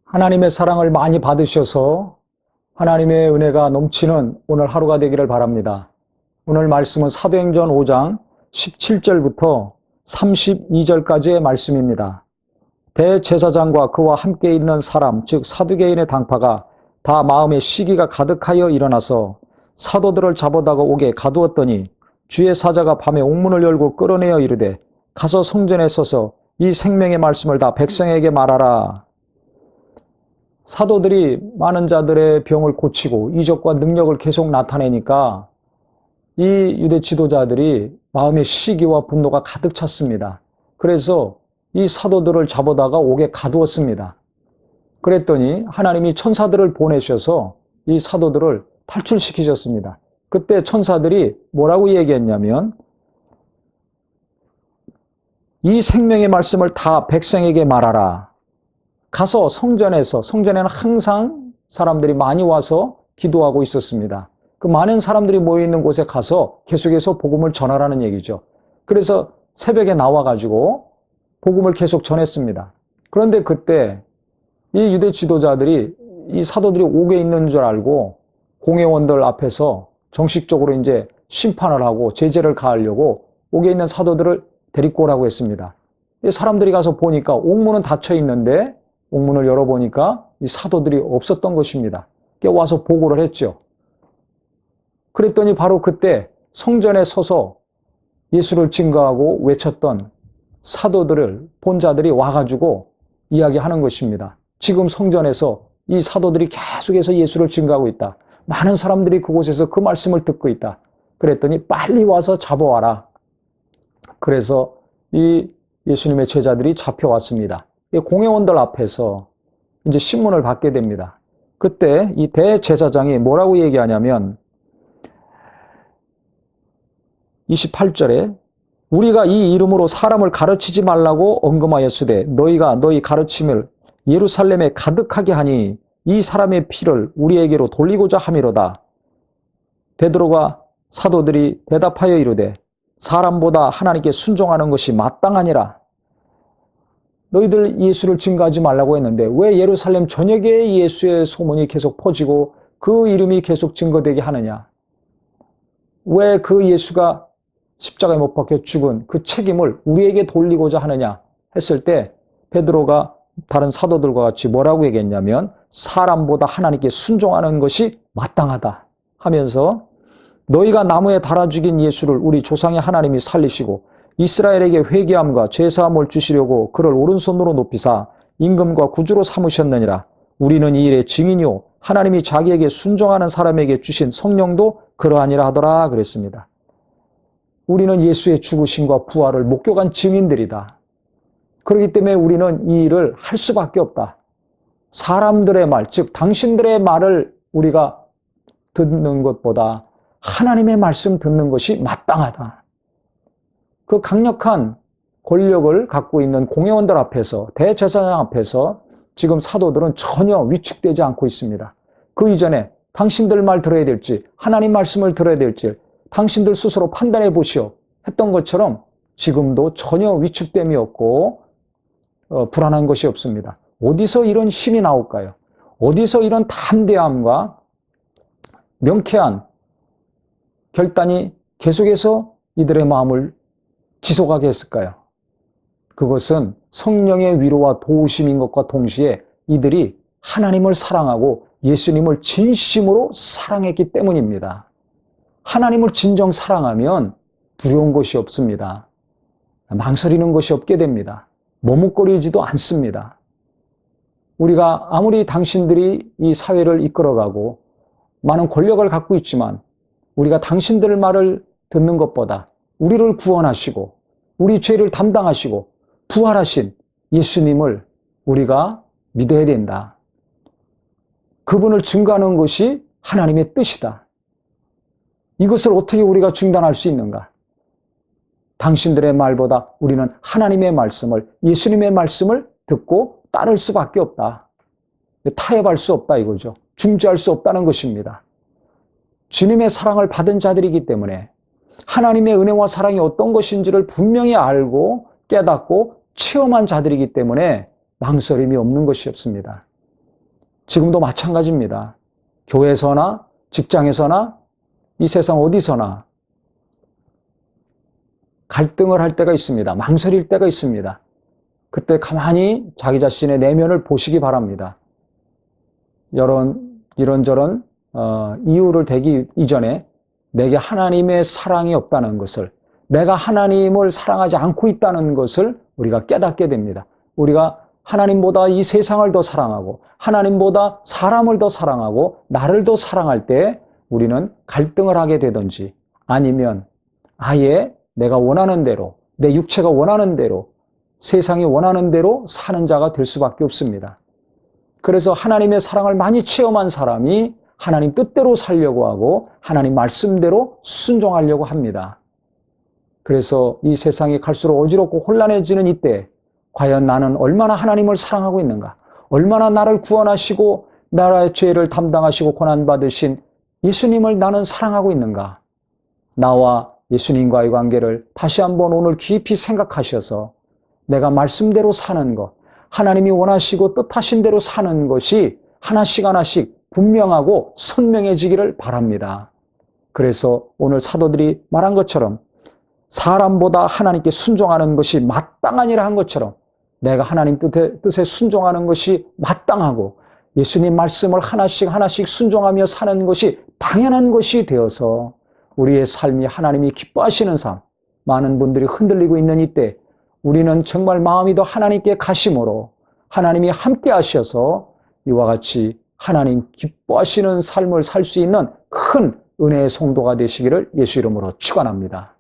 하나님의 사랑을 많이 받으셔서 하나님의 은혜가 넘치는 오늘 하루가 되기를 바랍니다. 오늘 말씀은 사도행전 5장 17절부터 32절까지의 말씀입니다. 대제사장과 그와 함께 있는 사람, 즉 사두개인의 당파가 다 마음에 시기가 가득하여 일어나서 사도들을 잡아다가 옥에 가두었더니 주의 사자가 밤에 옥문을 열고 끌어내어 이르되 가서 성전에 서서 이 생명의 말씀을 다 백성에게 말하라. 사도들이 많은 자들의 병을 고치고 이적과 능력을 계속 나타내니까 이 유대 지도자들이 마음의 시기와 분노가 가득 찼습니다. 그래서 이 사도들을 잡아다가 옥에 가두었습니다. 그랬더니 하나님이 천사들을 보내셔서 이 사도들을 탈출시키셨습니다. 그때 천사들이 뭐라고 얘기했냐면 이 생명의 말씀을 다 백성에게 말하라. 가서 성전에는 항상 사람들이 많이 와서 기도하고 있었습니다. 그 많은 사람들이 모여있는 곳에 가서 계속해서 복음을 전하라는 얘기죠. 그래서 새벽에 나와가지고 복음을 계속 전했습니다. 그런데 그때 이 유대 지도자들이 이 사도들이 옥에 있는 줄 알고 공회원들 앞에서 정식적으로 이제 심판을 하고 제재를 가하려고 옥에 있는 사도들을 데리고 오라고 했습니다. 이 사람들이 가서 보니까 옥문은 닫혀 있는데 옥문을 열어보니까 이 사도들이 없었던 것입니다. 와서 보고를 했죠. 그랬더니 바로 그때 성전에 서서 예수를 증거하고 외쳤던 사도들을 본 자들이 와가지고 이야기하는 것입니다. 지금 성전에서 이 사도들이 계속해서 예수를 증거하고 있다. 많은 사람들이 그곳에서 그 말씀을 듣고 있다. 그랬더니 빨리 와서 잡아와라. 그래서 이 예수님의 제자들이 잡혀왔습니다. 공회원들 앞에서 이제 신문을 받게 됩니다. 그때 이 대제사장이 뭐라고 얘기하냐면 28절에 우리가 이 이름으로 사람을 가르치지 말라고 언금하였으되 너희가 너희 가르침을 예루살렘에 가득하게 하니 이 사람의 피를 우리에게로 돌리고자 함이로다. 베드로가 사도들이 대답하여 이르되 사람보다 하나님께 순종하는 것이 마땅하니라. 너희들 예수를 증거하지 말라고 했는데 왜 예루살렘 전역에 예수의 소문이 계속 퍼지고 그 이름이 계속 증거되게 하느냐? 왜 그 예수가 십자가에 못 박혀 죽은 그 책임을 우리에게 돌리고자 하느냐 했을 때 베드로가 다른 사도들과 같이 뭐라고 얘기했냐면 사람보다 하나님께 순종하는 것이 마땅하다 하면서 너희가 나무에 달아 죽인 예수를 우리 조상의 하나님이 살리시고 이스라엘에게 회개함과 죄사함을 주시려고 그를 오른손으로 높이사 임금과 구주로 삼으셨느니라. 우리는 이 일의 증인이요 하나님이 자기에게 순종하는 사람에게 주신 성령도 그러하니라 하더라 그랬습니다. 우리는 예수의 죽으심과 부활을 목격한 증인들이다. 그렇기 때문에 우리는 이 일을 할 수밖에 없다. 사람들의 말, 즉 당신들의 말을 우리가 듣는 것보다 하나님의 말씀 듣는 것이 마땅하다. 그 강력한 권력을 갖고 있는 공회원들 앞에서 대제사장 앞에서 지금 사도들은 전혀 위축되지 않고 있습니다. 그 이전에 당신들 말 들어야 될지 하나님 말씀을 들어야 될지 당신들 스스로 판단해 보시오 했던 것처럼 지금도 전혀 위축됨이 없고 불안한 것이 없습니다. 어디서 이런 힘이 나올까요? 어디서 이런 담대함과 명쾌한 결단이 계속해서 이들의 마음을 지속하게 했을까요? 그것은 성령의 위로와 도우심인 것과 동시에 이들이 하나님을 사랑하고 예수님을 진심으로 사랑했기 때문입니다. 하나님을 진정 사랑하면 두려운 것이 없습니다. 망설이는 것이 없게 됩니다. 머뭇거리지도 않습니다. 우리가 아무리 당신들이 이 사회를 이끌어가고 많은 권력을 갖고 있지만 우리가 당신들 말을 듣는 것보다 우리를 구원하시고 우리 죄를 담당하시고 부활하신 예수님을 우리가 믿어야 된다. 그분을 증거하는 것이 하나님의 뜻이다. 이것을 어떻게 우리가 중단할 수 있는가? 당신들의 말보다 우리는 하나님의 말씀을, 예수님의 말씀을 듣고 따를 수밖에 없다. 타협할 수 없다 이거죠. 중지할 수 없다는 것입니다. 주님의 사랑을 받은 자들이기 때문에 하나님의 은혜와 사랑이 어떤 것인지를 분명히 알고 깨닫고 체험한 자들이기 때문에 망설임이 없는 것이 없습니다. 지금도 마찬가지입니다. 교회에서나 직장에서나 이 세상 어디서나 갈등을 할 때가 있습니다. 망설일 때가 있습니다. 그때 가만히 자기 자신의 내면을 보시기 바랍니다. 이런저런 이유를 대기 이전에 내게 하나님의 사랑이 없다는 것을, 내가 하나님을 사랑하지 않고 있다는 것을 우리가 깨닫게 됩니다. 우리가 하나님보다 이 세상을 더 사랑하고 하나님보다 사람을 더 사랑하고 나를 더 사랑할 때 우리는 갈등을 하게 되든지, 아니면 아예 내가 원하는 대로, 내 육체가 원하는 대로, 세상이 원하는 대로 사는 자가 될 수밖에 없습니다. 그래서 하나님의 사랑을 많이 체험한 사람이 하나님 뜻대로 살려고 하고 하나님 말씀대로 순종하려고 합니다. 그래서 이 세상이 갈수록 어지럽고 혼란해지는 이때 과연 나는 얼마나 하나님을 사랑하고 있는가? 얼마나 나를 구원하시고 나라의 죄를 담당하시고 고난받으신 예수님을 나는 사랑하고 있는가? 나와 예수님과의 관계를 다시 한번 오늘 깊이 생각하셔서 내가 말씀대로 사는 것, 하나님이 원하시고 뜻하신 대로 사는 것이 하나씩 하나씩 분명하고 선명해지기를 바랍니다. 그래서 오늘 사도들이 말한 것처럼 사람보다 하나님께 순종하는 것이 마땅하니라 한 것처럼 내가 하나님 뜻에 순종하는 것이 마땅하고 예수님 말씀을 하나씩 하나씩 순종하며 사는 것이 당연한 것이 되어서 우리의 삶이 하나님이 기뻐하시는 삶, 많은 분들이 흔들리고 있는 이때 우리는 정말 마음이 더 하나님께 가심으로 하나님이 함께 하셔서 이와 같이 하나님 기뻐하시는 삶을 살 수 있는 큰 은혜의 성도가 되시기를 예수 이름으로 축원합니다.